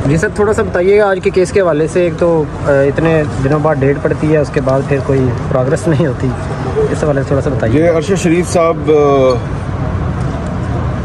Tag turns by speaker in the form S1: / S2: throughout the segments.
S1: جی سر تھوڑا سا بتائیے گا آج کے کیس کے حوالے سے. ایک تو اتنے دنوں بعد ڈیٹ پڑتی ہے, اس کے بعد پھر کوئی پروگرس نہیں ہوتی, اس حوالے سے تھوڑا سا بتائیے.
S2: یہ ارشد شریف صاحب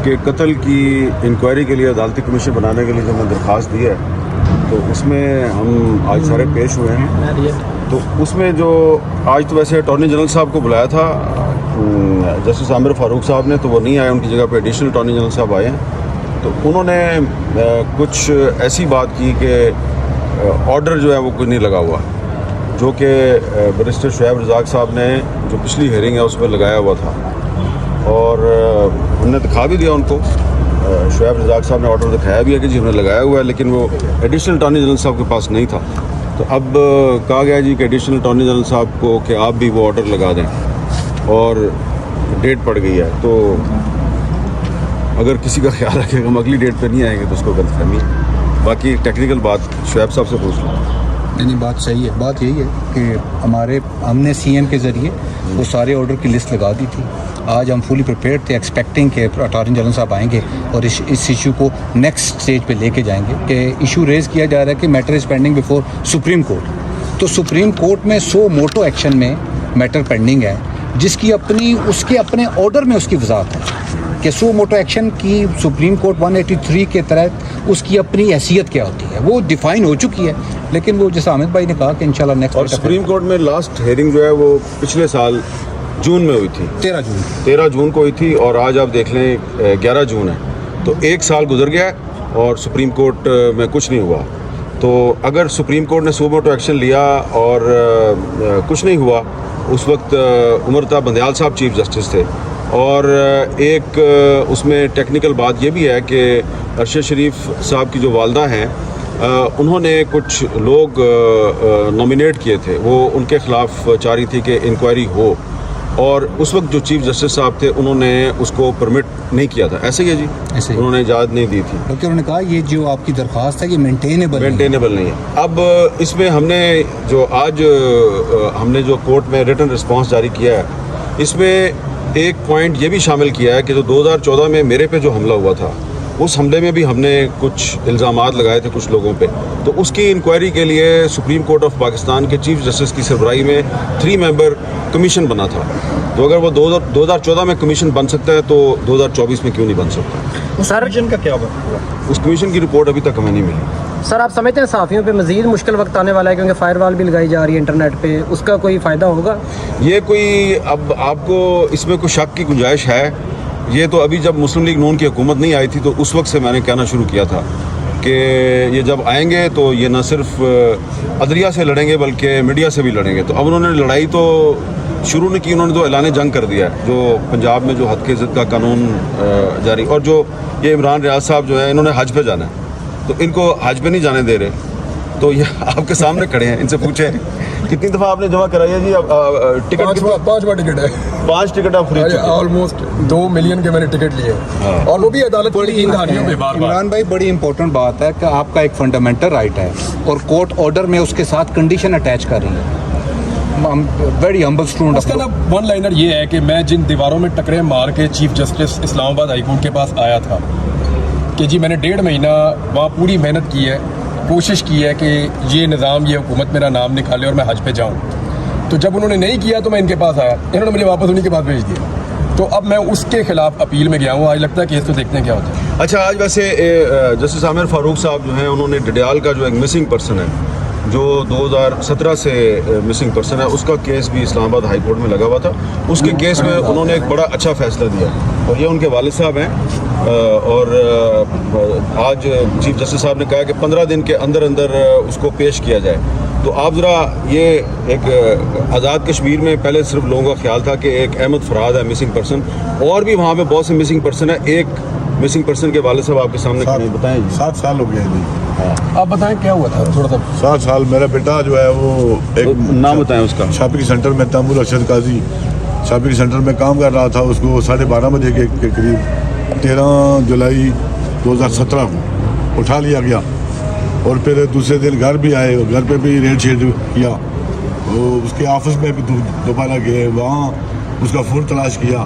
S2: کے قتل کی انکوائری کے لیے عدالتی کمیشن بنانے کے لیے جو میں درخواست دی ہے, تو اس میں ہم آج سارے پیش ہوئے ہیں. تو اس میں جو آج تو ویسے اٹارنی جنرل صاحب کو بلایا تھا جسٹس عامر فاروق صاحب نے, تو وہ نہیں آئے, ان کی جگہ پہ ایڈیشنل اٹارنی جنرل صاحب آئے ہیں. تو انہوں نے کچھ ایسی بات کی کہ آرڈر جو ہے وہ کوئی نہیں لگا ہوا, جو کہ بیرسٹر شعیب رزاق صاحب نے جو پچھلی ہیئرنگ ہے اس میں لگایا ہوا تھا, اور ہم نے دکھا بھی دیا ان کو. شعیب رزاق صاحب نے آرڈر دکھایا بھی ہے کہ جی ہم نے لگایا ہوا ہے, لیکن وہ ایڈیشنل اٹارنی جنرل صاحب کے پاس نہیں تھا. تو اب کہا گیا جی کہ ایڈیشنل اٹارنی جنرل صاحب کو کہ آپ بھی وہ آرڈر لگا دیں, اور ڈیٹ پڑ گئی ہے. تو اگر کسی کا خیال رکھے کہ ہم اگلی ڈیٹ پہ نہیں آئیں گے تو اس کو غلط فہمی ہے. باقی ٹیکنیکل بات شعیب صاحب سے پوچھ لوں.
S3: نہیں, بات صحیح ہے. بات یہی ہے کہ ہم نے سی ایم کے ذریعے وہ سارے آرڈر کی لسٹ لگا دی تھی. آج ہم فلی پریپیئرڈ تھے, ایکسپیکٹنگ کہ اٹارنی جنرل صاحب آئیں گے اور اس ایشو کو نیکسٹ اسٹیج پہ لے کے جائیں گے. کہ ایشو ریز کیا جا رہا ہے کہ matter is pending before supreme court. تو سپریم کورٹ میں سو موٹو ایکشن میں میٹر پینڈنگ ہے, جس کی اس کے اپنے آرڈر میں اس کی وضاحت ہے کہ سو موٹو ایکشن کی سپریم کورٹ 183 کے تحت اس کی اپنی حیثیت کیا ہوتی ہے, وہ ڈیفائن ہو چکی ہے. لیکن وہ جیسے حامد بھائی نے کہا کہ انشاءاللہ نیکسٹ.
S2: اور سپریم کورٹ میں لاسٹ ہیئرنگ جو ہے وہ پچھلے سال جون میں ہوئی تھی, 13 جون کو ہوئی تھی, اور آج آپ دیکھ لیں 11 جون ہے. تو ایک سال گزر گیا ہے اور سپریم کورٹ میں کچھ نہیں ہوا. تو اگر سپریم کورٹ نے سو موٹو ایکشن لیا اور کچھ نہیں ہوا, اس وقت امرتا بندیال صاحب چیف جسٹس تھے. اور ایک اس میں ٹیکنیکل بات یہ بھی ہے کہ ارشد شریف صاحب کی جو والدہ ہیں, انہوں نے کچھ لوگ نامینیٹ کیے تھے, وہ ان کے خلاف چاہ رہی تھی کہ انکوائری ہو, اور اس وقت جو چیف جسٹس صاحب تھے انہوں نے اس کو پرمٹ نہیں کیا تھا. ایسے ہی ہے جی, انہوں نے اجازت نہیں دی تھی,
S3: بلکہ انہوں نے کہا یہ جو آپ کی درخواست ہے یہ مینٹینیبل
S2: نہیں ہے. اب اس میں ہم نے جو آج ہم نے جو کورٹ میں ریٹن رسپانس جاری کیا ہے, اس میں ایک پوائنٹ یہ بھی شامل کیا ہے کہ جو 2014 میں میرے پہ جو حملہ ہوا تھا, اس حملے میں بھی ہم نے کچھ الزامات لگائے تھے کچھ لوگوں پہ. تو اس کی انکوائری کے لیے سپریم کورٹ آف پاکستان کے چیف جسٹس کی سربراہی میں 3 ممبر کمیشن بنا تھا. تو اگر وہ 2014 میں کمیشن بن سکتا ہے تو 2024 میں کیوں نہیں بن سکتا؟
S1: اس کمیشن کا کیا ہوا؟
S2: اس کمیشن کی رپورٹ ابھی تک ہمیں نہیں ملی.
S1: سر آپ سمجھتے ہیں صحافیوں پہ مزید مشکل وقت آنے والا ہے, کیونکہ فائر وال بھی لگائی جا رہی ہے انٹرنیٹ پہ, اس کا کوئی فائدہ ہوگا؟
S2: یہ کوئی اب آپ کو اس میں کوئی شک کی گنجائش ہے؟ یہ تو ابھی جب مسلم لیگ نون کی حکومت نہیں آئی تھی تو اس وقت سے میں نے کہنا شروع کیا تھا کہ یہ جب آئیں گے تو یہ نہ صرف عدلیہ سے لڑیں گے بلکہ میڈیا سے بھی لڑیں گے. تو اب انہوں نے لڑائی تو شروع نہیں کی, انہوں نے تو اعلان جنگ کر دیا ہے. جو پنجاب میں جو حد کے ضد کا قانون جاری, اور جو یہ عمران ریاض صاحب جو ہے انہوں نے حج پہ جانا ہے, تو ان کو حج پہ نہیں جانے دے رہے. تو یہ آپ کے سامنے کھڑے ہیں, ان سے پوچھیں کتنی دفعہ آپ نے جمع کرائی ہے جی؟ ٹکٹ
S4: 5 ٹکٹ ہے,
S2: 5 ٹکٹ آپ خرید چکے ہیں.
S4: آلموسٹ 2 ملین کے میں نے ٹکٹ لیے, اور وہ بھی عدالت کی دہانیوں میں.
S3: عمران بھائی بڑی امپورٹنٹ بات ہے کہ آپ کا ایک فنڈامنٹل رائٹ ہے, اور کورٹ آرڈر میں اس کے ساتھ کنڈیشن اٹیچ کر رہی ہے. Very humble student.
S4: اس کا نا ون لائنر یہ ہے کہ میں جن دیواروں میں ٹکرے مار کے چیف جسٹس اسلام آباد ہائی کورٹ کے پاس آیا تھا کہ جی میں نے 1.5 مہینہ وہاں پوری محنت کی ہے, کوشش کی ہے کہ یہ نظام یہ حکومت میرا نام نکالے اور میں حج پہ جاؤں. تو جب انہوں نے نہیں کیا تو میں ان کے پاس آیا, انہوں نے مجھے واپس انہیں کے پاس بھیج دیا. تو اب میں اس کے خلاف اپیل میں گیا ہوں. آج لگتا ہے کیس تو دیکھتے ہیں کیا ہوتا ہے.
S2: اچھا, آج ویسے جسٹس عامر فاروق صاحب جو ہیں انہوں نے ڈڈیال کا جو ایک مسنگ پرسن ہے جو 2017 سے مسنگ پرسن ہے, اس کا کیس بھی اسلام آباد ہائی کورٹ میں لگا ہوا تھا. اس کے کیس میں انہوں نے ایک بڑا اچھا فیصلہ دیا, اور یہ ان کے والد صاحب ہیں. اور آج چیف جسٹس صاحب نے کہا کہ 15 دن کے اندر اندر اس کو پیش کیا جائے. تو آپ ذرا یہ ایک آزاد کشمیر میں پہلے صرف لوگوں کا خیال تھا کہ ایک احمد فراد ہے مسنگ پرسن, اور بھی وہاں پہ بہت سے مسنگ پرسن ہیں. ایک مسنگ پرسن کے والد صاحب آپ کے سامنے کھڑے ہیں, بتائیں جی.
S5: 7 سال ہو گئے جی.
S4: آپ بتائیں کیا ہوا تھا تھوڑا سا.
S5: 7 سال. میرا بیٹا جو ہے وہ ایک
S2: نام بتائیں اس کا.
S5: شاپنگ سینٹر میں تیمور ارشد قاضی شاپنگ سینٹر میں کام کر رہا تھا. اس کو 12:30 بجے کے قریب 13 جولائی 2017 کو اٹھا لیا گیا, اور پھر دوسرے دن گھر بھی آئے, اور گھر پہ بھی ریڈ شیڈ کیا. وہ اس کے آفس میں بھی دوبارہ گئے, وہاں اس کا فون تلاش کیا.